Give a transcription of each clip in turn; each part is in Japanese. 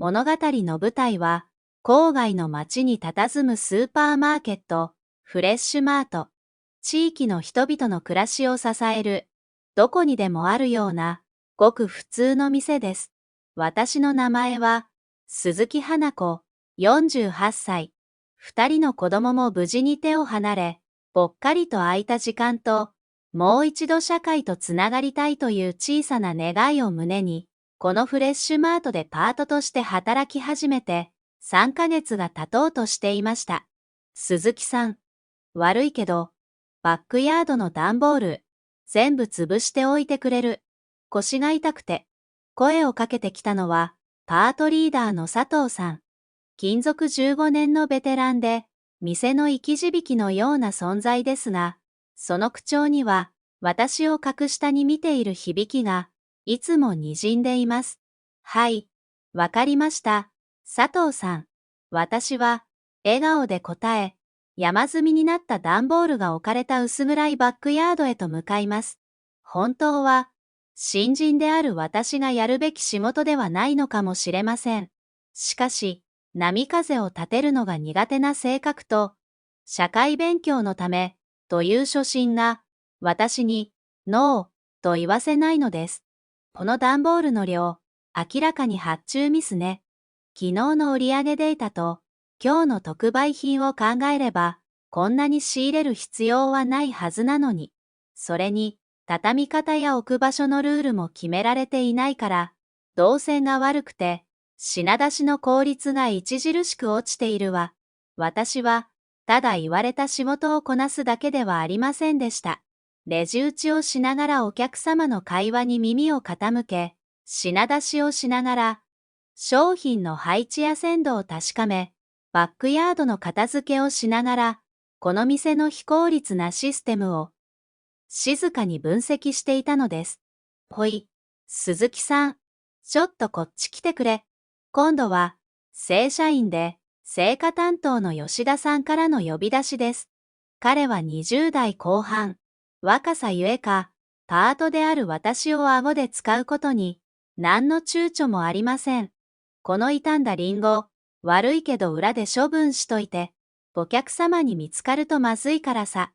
物語の舞台は、郊外の町に佇むスーパーマーケット、フレッシュマート。地域の人々の暮らしを支える、どこにでもあるような、ごく普通の店です。私の名前は、鈴木花子、48歳。二人の子供も無事に手を離れ、ぽっかりと空いた時間と、もう一度社会とつながりたいという小さな願いを胸に、このフレッシュマートでパートとして働き始めて、3ヶ月が経とうとしていました。鈴木さん、悪いけど、バックヤードの段ボール、全部潰しておいてくれる。腰が痛くて、声をかけてきたのは、パートリーダーの佐藤さん。勤続15年のベテランで、店の生き字引のような存在ですが、その口調には、私を格下に見ている響きが、いつも滲んでいます。はい、わかりました。佐藤さん。私は、笑顔で答え、山積みになった段ボールが置かれた薄暗いバックヤードへと向かいます。本当は、新人である私がやるべき仕事ではないのかもしれません。しかし、波風を立てるのが苦手な性格と、社会勉強のため、という初心が、私に、ノー、と言わせないのです。この段ボールの量、明らかに発注ミスね。昨日の売上データと、今日の特売品を考えれば、こんなに仕入れる必要はないはずなのに。それに、畳み方や置く場所のルールも決められていないから、動線が悪くて、品出しの効率が著しく落ちているわ。私は、ただ言われた仕事をこなすだけではありませんでした。レジ打ちをしながらお客様の会話に耳を傾け、品出しをしながら、商品の配置や鮮度を確かめ、バックヤードの片付けをしながら、この店の非効率なシステムを静かに分析していたのです。ほい、鈴木さん、ちょっとこっち来てくれ。今度は、正社員で、成果担当の吉田さんからの呼び出しです。彼は20代後半。若さゆえか、パートである私を顎で使うことに、何の躊躇もありません。この傷んだリンゴ、悪いけど裏で処分しといて、お客様に見つかるとまずいからさ。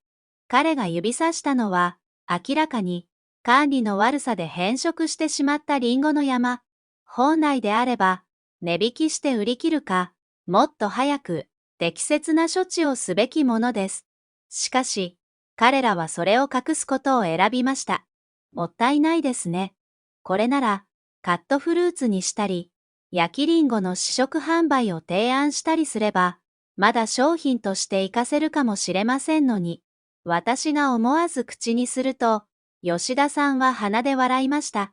彼が指さしたのは、明らかに、管理の悪さで変色してしまったリンゴの山。本来であれば、値引きして売り切るか、もっと早く、適切な処置をすべきものです。しかし、彼らはそれを隠すことを選びました。もったいないですね。これなら、カットフルーツにしたり、焼きリンゴの試食販売を提案したりすれば、まだ商品として活かせるかもしれませんのに、私が思わず口にすると、吉田さんは鼻で笑いました。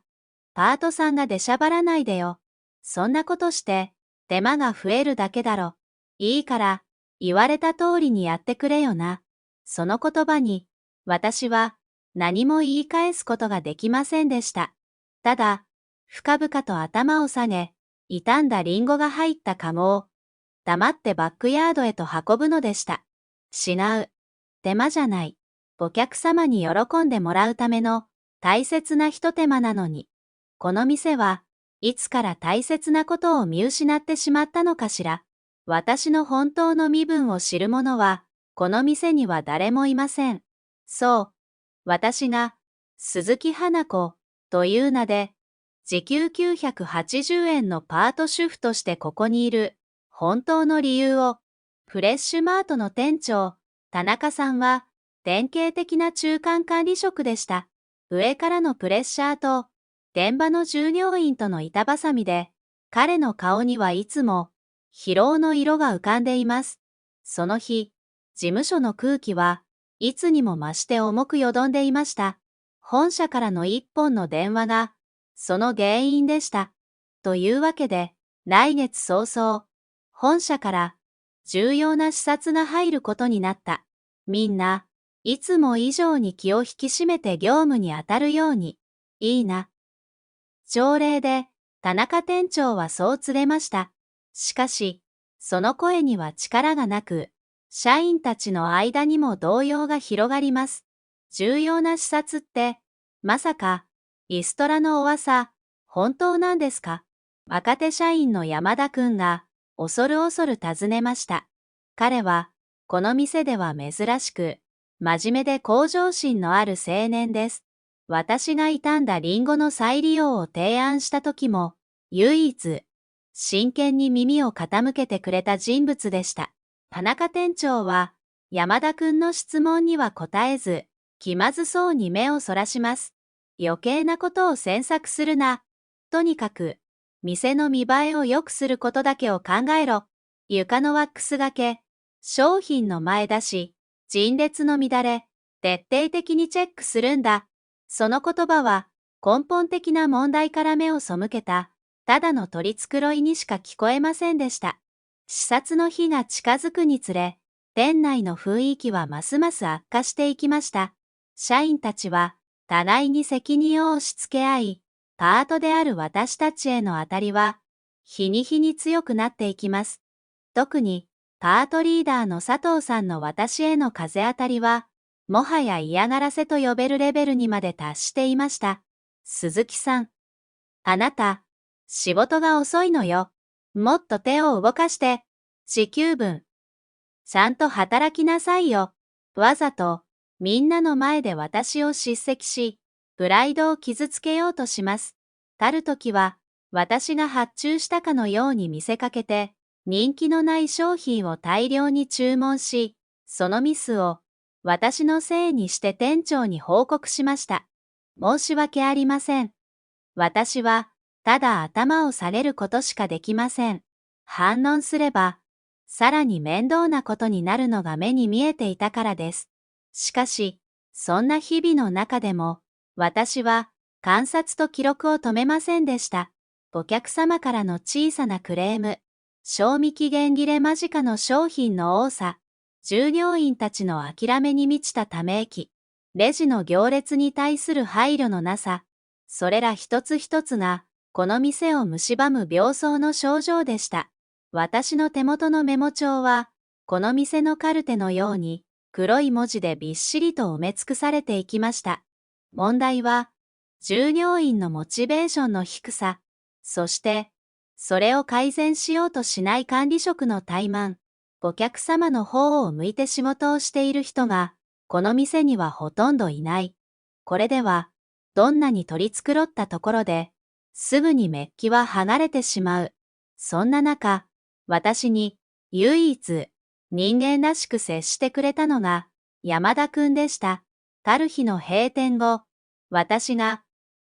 パートさんが出しゃばらないでよ。そんなことして、手間が増えるだけだろ。いいから、言われた通りにやってくれよな。その言葉に、私は何も言い返すことができませんでした。ただ、深々と頭を下げ、傷んだリンゴが入ったカゴを、黙ってバックヤードへと運ぶのでした。違う。手間じゃない。お客様に喜んでもらうための大切な一手間なのに。この店はいつから大切なことを見失ってしまったのかしら。私の本当の身分を知る者は、この店には誰もいません。そう。私が、鈴木花子という名で、時給980円のパート主婦としてここにいる、本当の理由を、フレッシュマートの店長、田中さんは、典型的な中間管理職でした。上からのプレッシャーと、現場の従業員との板挟みで、彼の顔にはいつも、疲労の色が浮かんでいます。その日、事務所の空気はいつにも増して重くよどんでいました。本社からの一本の電話が、その原因でした。というわけで、来月早々、本社から重要な視察が入ることになった。みんな、いつも以上に気を引き締めて業務に当たるように。いいな。朝礼で、田中店長はそう告げました。しかし、その声には力がなく、社員たちの間にも動揺が広がります。重要な視察って、まさか、リストラの噂、本当なんですか？若手社員の山田くんが、恐る恐る尋ねました。彼は、この店では珍しく、真面目で向上心のある青年です。私が傷んだリンゴの再利用を提案した時も、唯一、真剣に耳を傾けてくれた人物でした。田中店長は、山田くんの質問には答えず、気まずそうに目をそらします。余計なことを詮索するな。とにかく、店の見栄えを良くすることだけを考えろ。床のワックスがけ、商品の前出し、陳列の乱れ、徹底的にチェックするんだ。その言葉は、根本的な問題から目を背けた、ただの取り繕いにしか聞こえませんでした。視察の日が近づくにつれ、店内の雰囲気はますます悪化していきました。社員たちは、互いに責任を押し付け合い、パートである私たちへの当たりは、日に日に強くなっていきます。特に、パートリーダーの佐藤さんの私への風当たりは、もはや嫌がらせと呼べるレベルにまで達していました。鈴木さん。あなた、仕事が遅いのよ。もっと手を動かして、時給分。ちゃんと働きなさいよ。わざと、みんなの前で私を叱責し、プライドを傷つけようとします。たる時は、私が発注したかのように見せかけて、人気のない商品を大量に注文し、そのミスを、私のせいにして店長に報告しました。申し訳ありません。私は、ただ頭を下げることしかできません。反論すれば、さらに面倒なことになるのが目に見えていたからです。しかし、そんな日々の中でも、私は観察と記録を止めませんでした。お客様からの小さなクレーム、賞味期限切れ間近の商品の多さ、従業員たちの諦めに満ちたため息、レジの行列に対する配慮のなさ、それら一つ一つが、この店を蝕む病巣の症状でした。私の手元のメモ帳は、この店のカルテのように、黒い文字でびっしりと埋め尽くされていきました。問題は、従業員のモチベーションの低さ、そして、それを改善しようとしない管理職の怠慢、お客様の方を向いて仕事をしている人が、この店にはほとんどいない。これでは、どんなに取り繕ったところで、すぐにメッキは剥がれてしまう。そんな中、私に唯一人間らしく接してくれたのが山田くんでした。ある日の閉店後、私が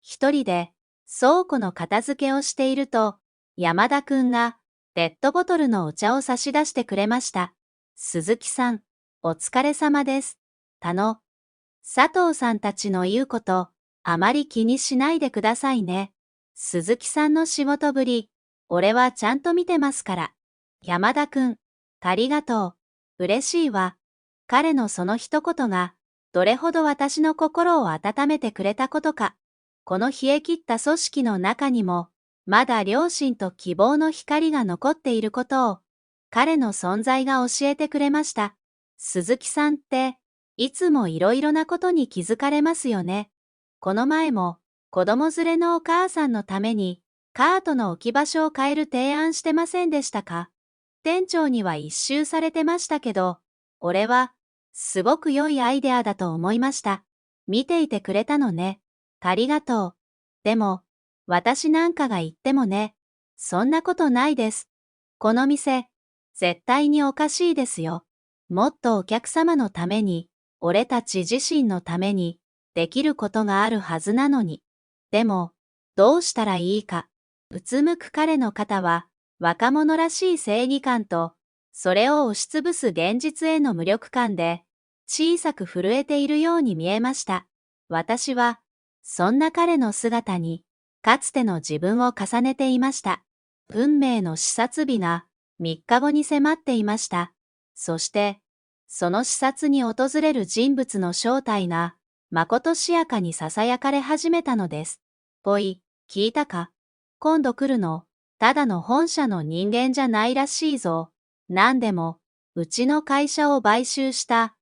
一人で倉庫の片付けをしていると、山田くんがペットボトルのお茶を差し出してくれました。鈴木さん、お疲れ様です。佐藤さんたちの言うこと、あまり気にしないでくださいね。鈴木さんの仕事ぶり、俺はちゃんと見てますから。山田くん、ありがとう。嬉しいわ。彼のその一言が、どれほど私の心を温めてくれたことか。この冷え切った組織の中にも、まだ良心と希望の光が残っていることを、彼の存在が教えてくれました。鈴木さんって、いつもいろいろなことに気づかれますよね。この前も、子供連れのお母さんのために、カートの置き場所を変える提案してませんでしたか？店長には一周されてましたけど、俺は、すごく良いアイデアだと思いました。見ていてくれたのね。ありがとう。でも、私なんかが言ってもね、そんなことないです。この店、絶対におかしいですよ。もっとお客様のために、俺たち自身のために、できることがあるはずなのに。でも、どうしたらいいか。うつむく彼の肩は、若者らしい正義感と、それを押しつぶす現実への無力感で、小さく震えているように見えました。私は、そんな彼の姿に、かつての自分を重ねていました。運命の視察日が3日後に迫っていました。そして、その視察に訪れる人物の正体が、まことしやかに囁かれ始めたのです。おい、聞いたか？今度来るの、ただの本社の人間じゃないらしいぞ。なんでも、うちの会社を買収した、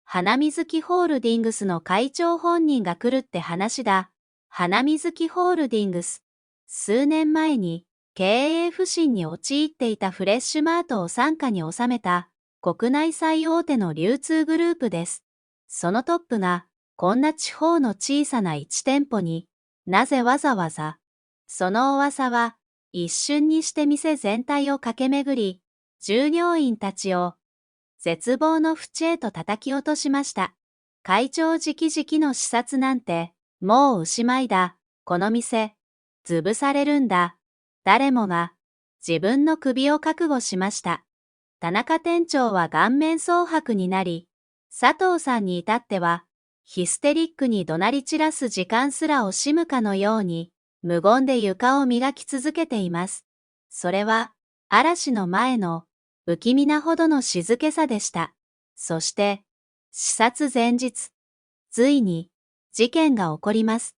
花水木ホールディングスの会長本人が来るって話だ。花水木ホールディングス。数年前に、経営不振に陥っていたフレッシュマートを傘下に収めた国内最大手の流通グループです。そのトップがこんな地方の小さな1店舗になぜわざわざ。その噂は一瞬にして店全体を駆け巡り、従業員たちを絶望の淵へと叩き落としました。会長直々の視察なんてもうおしまいだ。この店、潰されるんだ。誰もが自分の首を覚悟しました。田中店長は顔面蒼白になり、佐藤さんに至っては、ヒステリックに怒鳴り散らす時間すら惜しむかのように、無言で床を磨き続けています。それは、嵐の前の不気味なほどの静けさでした。そして、視察前日、ついに事件が起こります。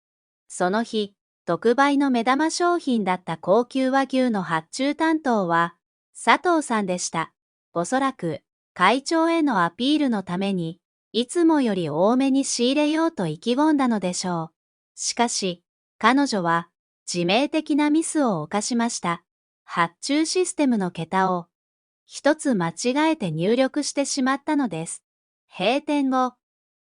その日、特売の目玉商品だった高級和牛の発注担当は、佐藤さんでした。おそらく、会長へのアピールのために、いつもより多めに仕入れようと意気込んだのでしょう。しかし、彼女は、致命的なミスを犯しました。発注システムの桁を、一つ間違えて入力してしまったのです。閉店後、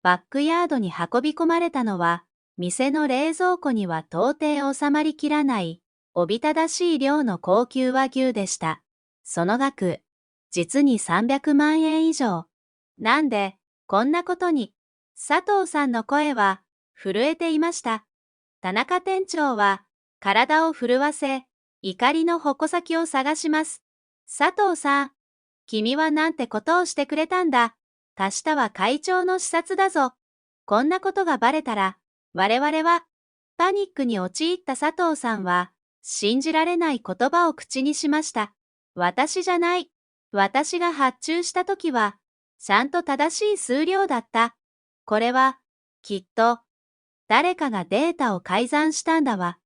バックヤードに運び込まれたのは、店の冷蔵庫には到底収まりきらない、おびただしい量の高級和牛でした。その額、実に300万円以上。なんで、こんなことに、佐藤さんの声は、震えていました。田中店長は、体を震わせ、怒りの矛先を探します。佐藤さん、君はなんてことをしてくれたんだ。明日は会長の視察だぞ。こんなことがバレたら、我々は、パニックに陥った佐藤さんは、信じられない言葉を口にしました。私じゃない。私が発注したときは、ちゃんと正しい数量だった。これは、きっと、誰かがデータを改ざんしたんだわ。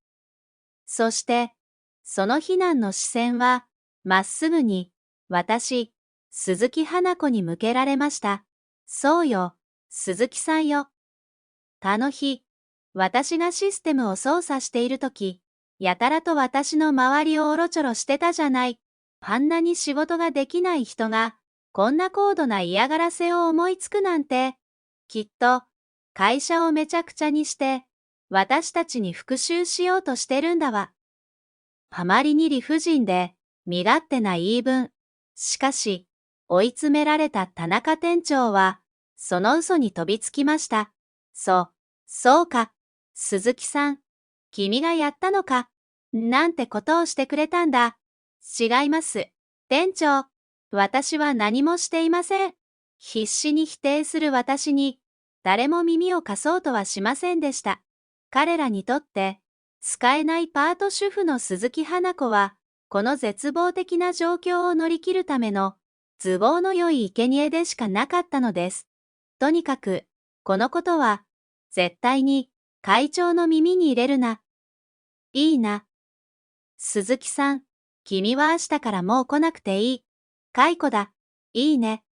そして、その非難の視線は、まっすぐに、私、鈴木花子に向けられました。そうよ、鈴木さんよ。あの日、私がシステムを操作しているとき、やたらと私の周りをおろちょろしてたじゃない。あんなに仕事ができない人が、こんな高度な嫌がらせを思いつくなんて、きっと、会社をめちゃくちゃにして、私たちに復讐しようとしてるんだわ。あまりに理不尽で、身勝手な言い分。しかし、追い詰められた田中店長は、その嘘に飛びつきました。そうか。鈴木さん、君がやったのか。なんてことをしてくれたんだ。違います。店長、私は何もしていません。必死に否定する私に、誰も耳を貸そうとはしませんでした。彼らにとって、使えないパート主婦の鈴木花子は、この絶望的な状況を乗り切るための、都合の良い生贄でしかなかったのです。とにかく、このことは、絶対に、会長の耳に入れるな。いいな。鈴木さん、君は明日からもう来なくていい。解雇だ。いいね。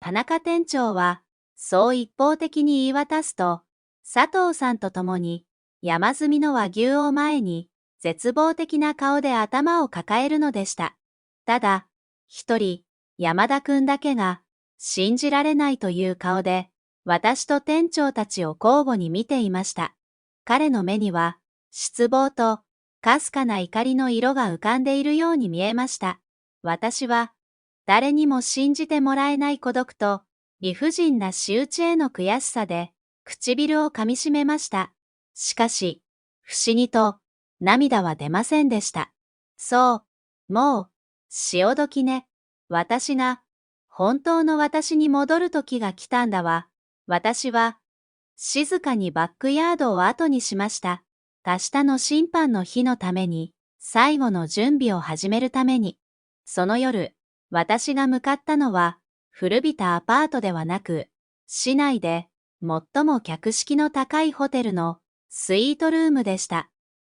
田中店長は、そう一方的に言い渡すと、佐藤さんと共に、山積みの和牛を前に、絶望的な顔で頭を抱えるのでした。ただ、一人、山田くんだけが、信じられないという顔で、私と店長たちを交互に見ていました。彼の目には、失望と、かすかな怒りの色が浮かんでいるように見えました。私は、誰にも信じてもらえない孤独と、理不尽な仕打ちへの悔しさで、唇を噛みしめました。しかし、不思議と、涙は出ませんでした。そう、もう、潮時ね。私が、本当の私に戻る時が来たんだわ。私は、静かにバックヤードを後にしました。明日の審判の日のために、最後の準備を始めるために。その夜、私が向かったのは、古びたアパートではなく、市内で最も客式の高いホテルのスイートルームでした。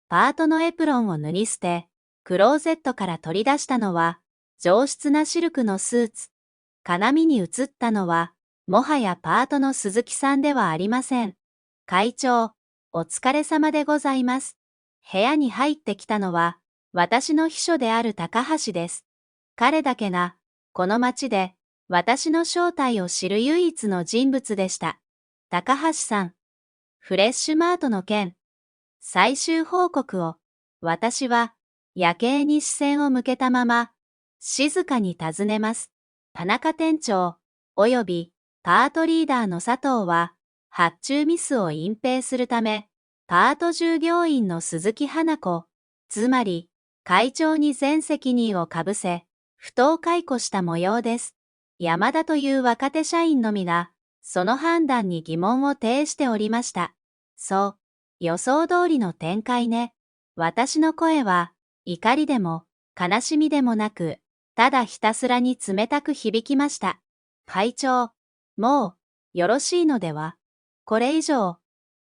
パートのエプロンを脱ぎ捨て、クローゼットから取り出したのは、上質なシルクのスーツ。鏡に映ったのは、もはやパートの鈴木さんではありません。会長、お疲れ様でございます。部屋に入ってきたのは、私の秘書である高橋です。彼だけが、この町で、私の正体を知る唯一の人物でした。高橋さん、フレッシュマートの件、最終報告を、私は、夜景に視線を向けたまま、静かに尋ねます。田中店長、および、パートリーダーの佐藤は、発注ミスを隠蔽するため、パート従業員の鈴木花子、つまり、会長に全責任をかぶせ、不当解雇した模様です。山田という若手社員のみが、その判断に疑問を呈しておりました。そう、予想通りの展開ね。私の声は、怒りでも、悲しみでもなく、ただひたすらに冷たく響きました。会長、もう、よろしいのでは。これ以上、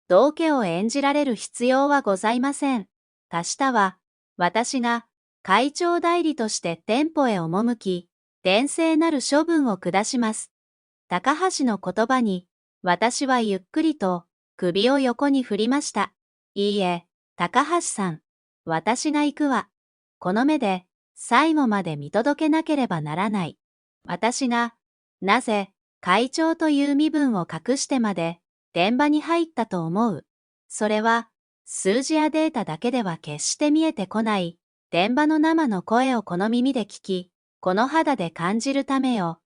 道家を演じられる必要はございません。明日は、私が、会長代理として店舗へ赴き、厳正なる処分を下します。高橋の言葉に、私はゆっくりと、首を横に振りました。いいえ、高橋さん。私が行くわ。この目で、最後まで見届けなければならない。私が、なぜ、会長という身分を隠してまで、現場に入ったと思う。それは、数字やデータだけでは決して見えてこない、現場の生の声をこの耳で聞き、この肌で感じるためよ。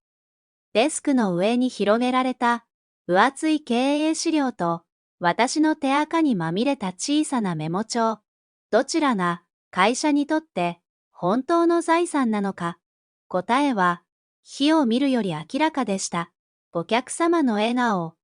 デスクの上に広げられた、分厚い経営資料と、私の手垢にまみれた小さなメモ帳。どちらが、会社にとって、本当の財産なのか。答えは、火を見るより明らかでした。お客様の笑顔。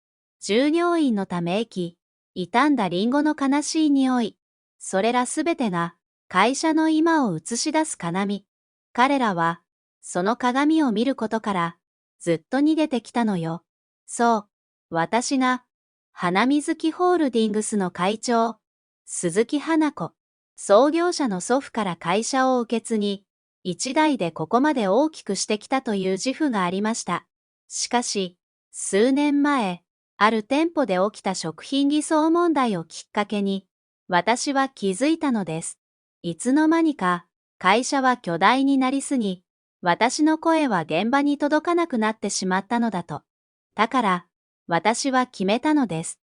従業員のため息。傷んだリンゴの悲しい匂い。それらすべてが、会社の今を映し出す鏡。彼らは、その鏡を見ることから、ずっと逃げてきたのよ。そう、私が、花水木ホールディングスの会長、鈴木花子、創業者の祖父から会社を受け継ぎ、一代でここまで大きくしてきたという自負がありました。しかし、数年前、ある店舗で起きた食品偽装問題をきっかけに、私は気づいたのです。いつの間にか、会社は巨大になりすぎ、私の声は現場に届かなくなってしまったのだと。だから、私は決めたのです。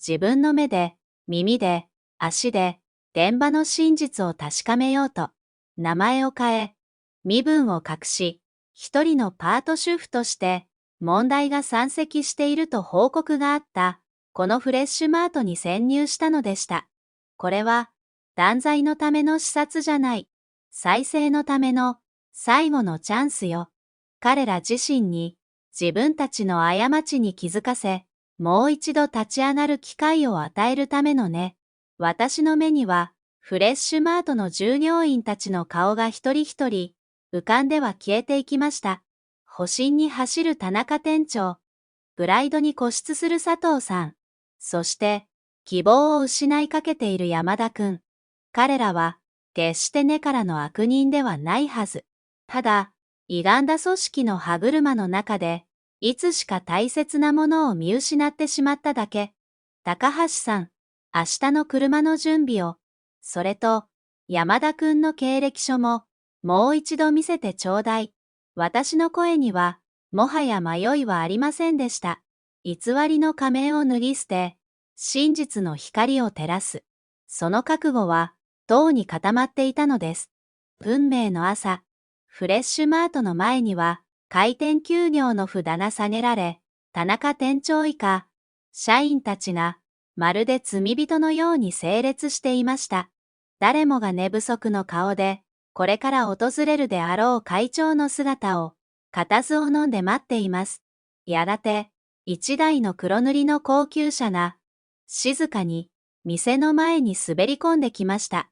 自分の目で、耳で、足で、現場の真実を確かめようと。名前を変え、身分を隠し、一人のパート主婦として、問題が山積していると報告があった、このフレッシュマートに潜入したのでした。これは、断罪のための視察じゃない。再生のための、最後のチャンスよ。彼ら自身に、自分たちの過ちに気づかせ、もう一度立ち上がる機会を与えるためのね。私の目には、フレッシュマートの従業員たちの顔が一人一人、浮かんでは消えていきました。保身に走る田中店長、プライドに固執する佐藤さん、そして、希望を失いかけている山田くん。彼らは、決して根からの悪人ではないはず。ただ、歪んだ組織の歯車の中で、いつしか大切なものを見失ってしまっただけ。高橋さん、明日の車の準備を、それと、山田くんの経歴書も、もう一度見せてちょうだい。私の声には、もはや迷いはありませんでした。偽りの仮面を脱ぎ捨て、真実の光を照らす。その覚悟は、塔に固まっていたのです。運命の朝、フレッシュマートの前には、開店休業の札が下げられ、田中店長以下、社員たちが、まるで罪人のように整列していました。誰もが寝不足の顔で、これから訪れるであろう会長の姿を、固唾を飲んで待っています。やがて、一台の黒塗りの高級車が、静かに、店の前に滑り込んできました。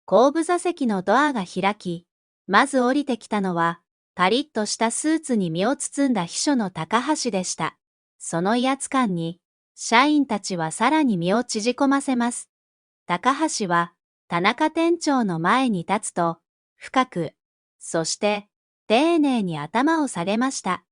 後部座席のドアが開き、まず降りてきたのは、パリッとしたスーツに身を包んだ秘書の高橋でした。その威圧感に、社員たちはさらに身を縮こませます。高橋は、田中店長の前に立つと、深く、そして、丁寧に頭を下げました。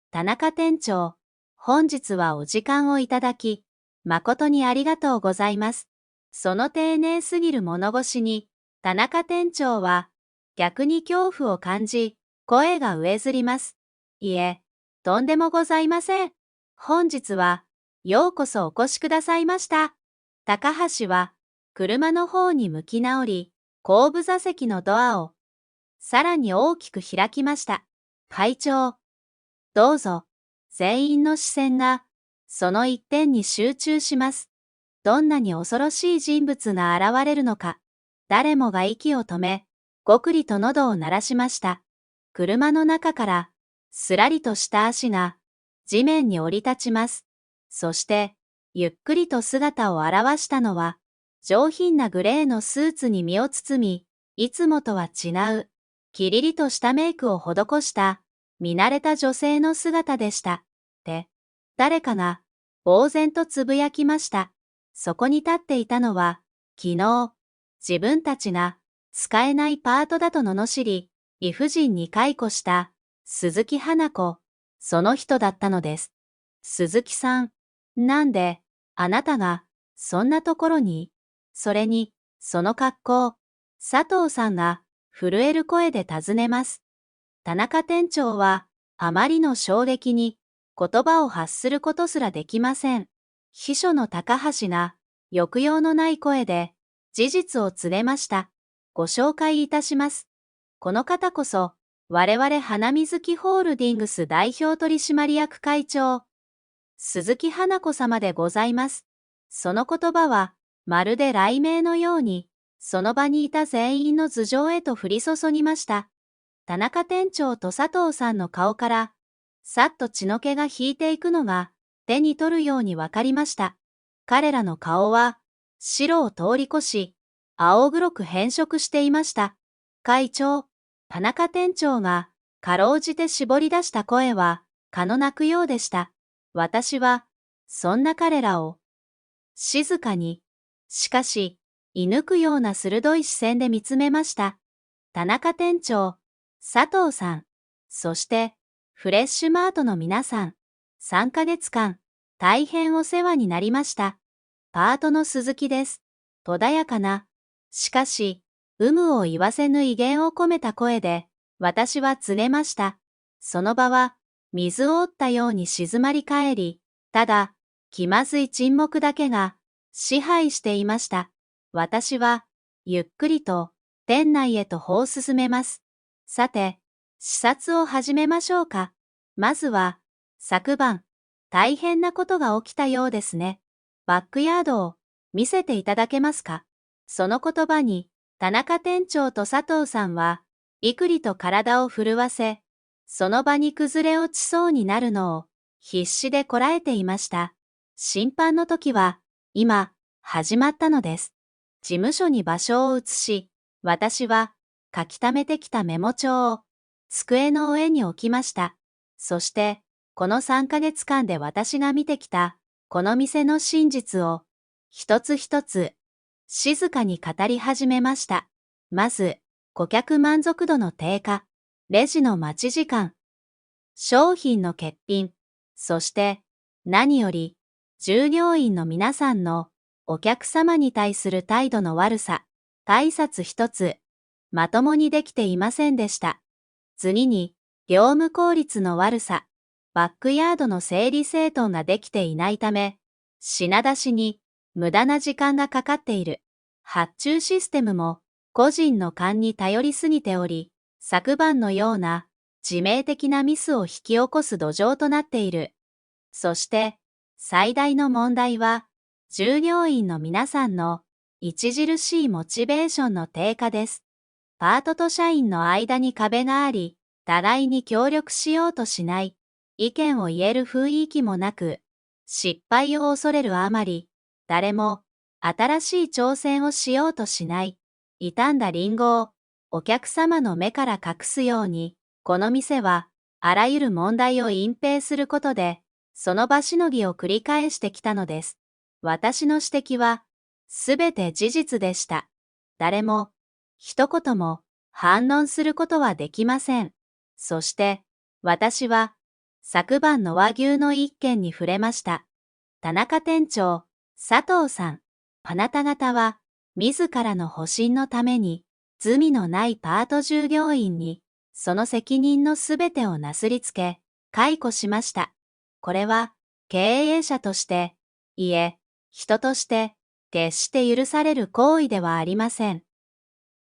田中店長、本日はお時間をいただき、誠にありがとうございます。その丁寧すぎる物腰に、田中店長は逆に恐怖を感じ、声が上ずります。いえ、とんでもございません。本日はようこそお越しくださいました。高橋は車の方に向き直り、後部座席のドアをさらに大きく開きました。会長、どうぞ。全員の視線がその一点に集中します。どんなに恐ろしい人物が現れるのか。誰もが息を止め、ごくりと喉を鳴らしました。車の中から、すらりとした足が、地面に降り立ちます。そして、ゆっくりと姿を現したのは、上品なグレーのスーツに身を包み、いつもとは違う、きりりとしたメイクを施した、見慣れた女性の姿でした。って、誰かが、呆然とつぶやきました。そこに立っていたのは、昨日、自分たちが使えないパートだと罵り、理不尽に解雇した鈴木花子、その人だったのです。鈴木さん、なんで、あなたが、そんなところに、それに、その格好、佐藤さんが震える声で尋ねます。田中店長は、あまりの衝撃に、言葉を発することすらできません。秘書の高橋が、抑揚のない声で、事実を告げました。ご紹介いたします。この方こそ、我々花水木ホールディングス代表取締役会長、鈴木花子様でございます。その言葉は、まるで雷鳴のように、その場にいた全員の頭上へと降り注ぎました。田中店長と佐藤さんの顔から、さっと血の気が引いていくのが、手に取るようにわかりました。彼らの顔は、白を通り越し、青黒く変色していました。会長、田中店長が、かろうじて絞り出した声は、蚊の鳴くようでした。私は、そんな彼らを、静かに、しかし、射抜くような鋭い視線で見つめました。田中店長、佐藤さん、そして、フレッシュマートの皆さん、3ヶ月間、大変お世話になりました。パートの鈴木です。穏やかな、しかし、有無を言わせぬ威厳を込めた声で、私は告げました。その場は、水を覆ったように静まり返り、ただ、気まずい沈黙だけが、支配していました。私は、ゆっくりと、店内へと歩を進めます。さて、視察を始めましょうか。まずは、昨晩、大変なことが起きたようですね。バックヤードを見せていただけますか。その言葉に、田中店長と佐藤さんは、いくりと体を震わせ、その場に崩れ落ちそうになるのを、必死でこらえていました。審判の時は、今、始まったのです。事務所に場所を移し、私は、書き溜めてきたメモ帳を、机の上に置きました。そして、この3ヶ月間で私が見てきた、この店の真実を、一つ一つ、静かに語り始めました。まず、顧客満足度の低下、レジの待ち時間、商品の欠品、そして、何より、従業員の皆さんのお客様に対する態度の悪さ、挨拶一つ、まともにできていませんでした。次に、業務効率の悪さ、バックヤードの整理整頓ができていないため、品出しに無駄な時間がかかっている。発注システムも個人の勘に頼りすぎており、昨晩のような致命的なミスを引き起こす土壌となっている。そして、最大の問題は、従業員の皆さんの著しいモチベーションの低下です。パートと社員の間に壁があり、互いに協力しようとしない、意見を言える雰囲気もなく、失敗を恐れるあまり、誰も新しい挑戦をしようとしない、傷んだリンゴをお客様の目から隠すように、この店はあらゆる問題を隠蔽することで、その場しのぎを繰り返してきたのです。私の指摘は、すべて事実でした。誰も、一言も反論することはできません。そして、私は、昨晩の和牛の一件に触れました。田中店長、佐藤さん、あなた方は、自らの保身のために、罪のないパート従業員に、その責任のすべてをなすりつけ、解雇しました。これは、経営者として、いえ、人として、決して許される行為ではありません。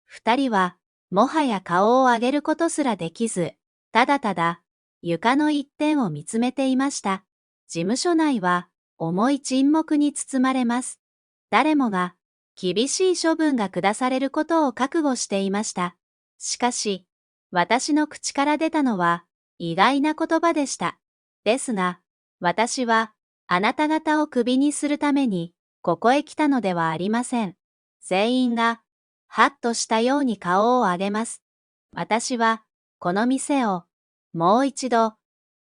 二人は、もはや顔を上げることすらできず、ただただ、床の一点を見つめていました。事務所内は、重い沈黙に包まれます。誰もが、厳しい処分が下されることを覚悟していました。しかし、私の口から出たのは、意外な言葉でした。ですが、私は、あなた方をクビにするために、ここへ来たのではありません。全員が、はっとしたように顔を上げます。私は、この店を、もう一度、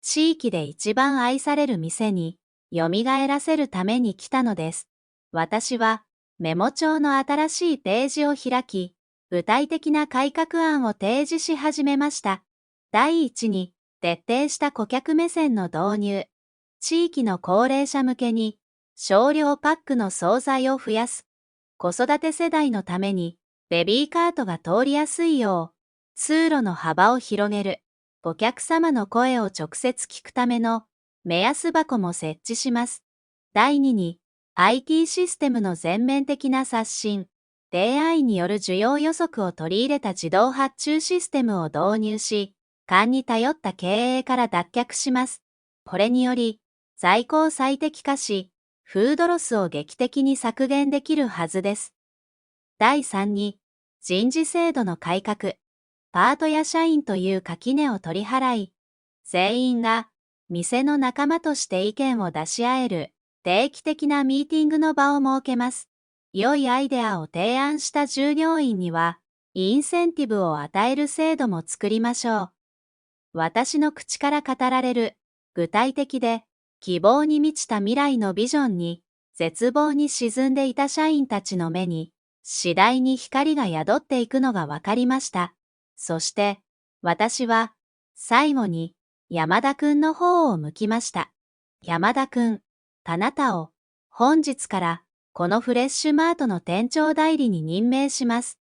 地域で一番愛される店に、蘇らせるために来たのです。私は、メモ帳の新しいページを開き、具体的な改革案を提示し始めました。第一に、徹底した顧客目線の導入。地域の高齢者向けに、少量パックの惣菜を増やす。子育て世代のために、ベビーカートが通りやすいよう、通路の幅を広げる。お客様の声を直接聞くための目安箱も設置します。第2に、IT システムの全面的な刷新。AI による需要予測を取り入れた自動発注システムを導入し、勘に頼った経営から脱却します。これにより、在庫を最適化し、フードロスを劇的に削減できるはずです。第3に、人事制度の改革。パートや社員という垣根を取り払い、全員が店の仲間として意見を出し合える定期的なミーティングの場を設けます。良いアイデアを提案した従業員には、インセンティブを与える制度も作りましょう。私の口から語られる具体的で希望に満ちた未来のビジョンに、絶望に沈んでいた社員たちの目に、次第に光が宿っていくのがわかりました。そして、私は、最後に、山田くんの方を向きました。山田くん、あなたを、本日から、このフレッシュマートの店長代理に任命します。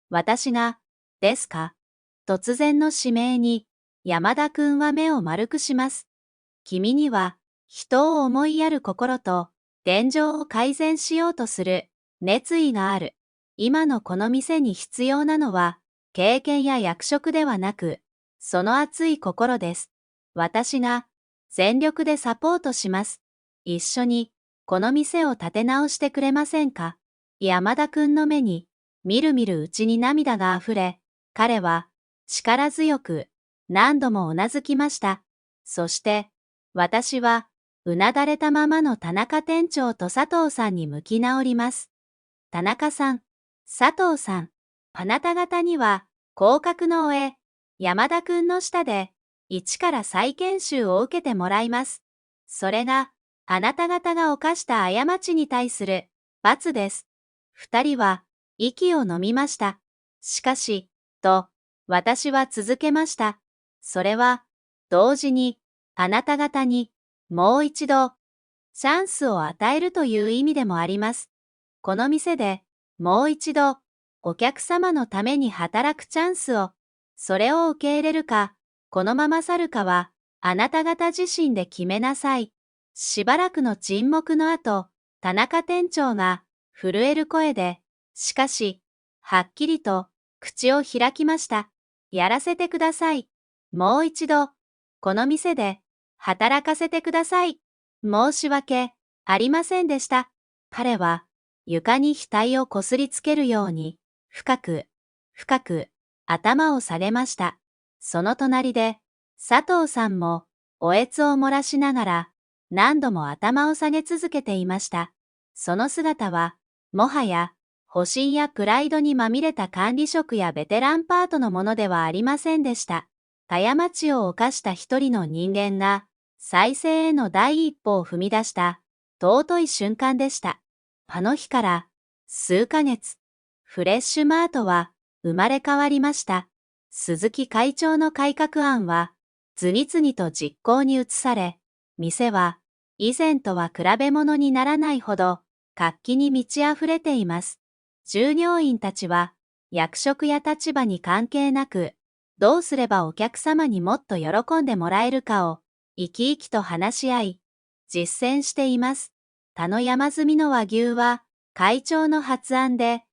私が、ですか？突然の指名に、山田くんは目を丸くします。君には、人を思いやる心と、現状を改善しようとする、熱意がある。今のこの店に必要なのは、経験や役職ではなく、その熱い心です。私が全力でサポートします。一緒にこの店を立て直してくれませんか？山田くんの目にみるみるうちに涙があふれ、彼は力強く何度もうなずきました。そして私はうなだれたままの田中店長と佐藤さんに向き直ります。田中さん、佐藤さん、あなた方には、降格の上、山田くんの下で、一から再研修を受けてもらいます。それが、あなた方が犯した過ちに対する、罰です。二人は、息を飲みました。しかし、私は続けました。それは、同時に、あなた方に、もう一度、チャンスを与えるという意味でもあります。この店でもう一度お客様のために働くチャンスを、それを受け入れるか、このまま去るかはあなた方自身で決めなさい。しばらくの沈黙の後、田中店長が震える声で、しかし、はっきりと口を開きました。やらせてください。もう一度、この店で働かせてください。申し訳ありませんでした。彼は床に額をこすりつけるように、深く、深く頭を下げました。その隣で、佐藤さんも、おえつを漏らしながら、何度も頭を下げ続けていました。その姿は、もはや、保身やプライドにまみれた管理職やベテランパートのものではありませんでした。過ちを犯した一人の人間が、再生への第一歩を踏み出した、尊い瞬間でした。あの日から、数ヶ月、フレッシュマートは生まれ変わりました。鈴木会長の改革案は、次々と実行に移され、店は以前とは比べ物にならないほど活気に満ち溢れています。従業員たちは役職や立場に関係なく、どうすればお客様にもっと喜んでもらえるかを生き生きと話し合い、実践しています。田の山積みの和牛は会長の発案で、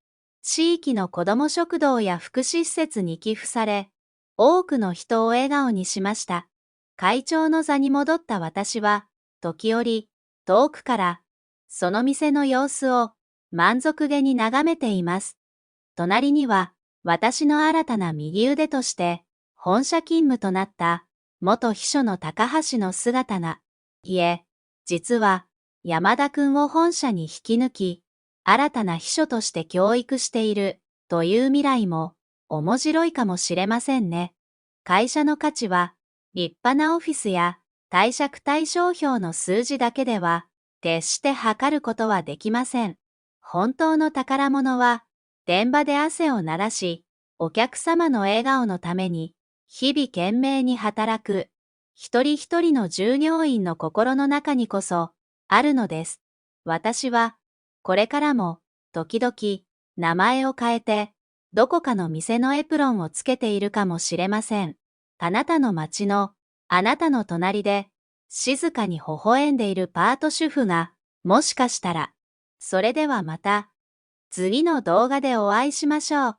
地域の子ども食堂や福祉施設に寄付され、多くの人を笑顔にしました。会長の座に戻った私は、時折、遠くから、その店の様子を満足げに眺めています。隣には、私の新たな右腕として、本社勤務となった、元秘書の高橋の姿が。いえ、実は、山田くんを本社に引き抜き、新たな秘書として教育している、という未来も、面白いかもしれませんね。会社の価値は、立派なオフィスや、貸借対照表の数字だけでは、決して測ることはできません。本当の宝物は、現場で汗を流し、お客様の笑顔のために、日々懸命に働く、一人一人の従業員の心の中にこそ、あるのです。私は、これからも、時々、名前を変えて、どこかの店のエプロンをつけているかもしれません。あなたの街の、あなたの隣で、静かに微笑んでいるパート主婦が、もしかしたら、それではまた、次の動画でお会いしましょう。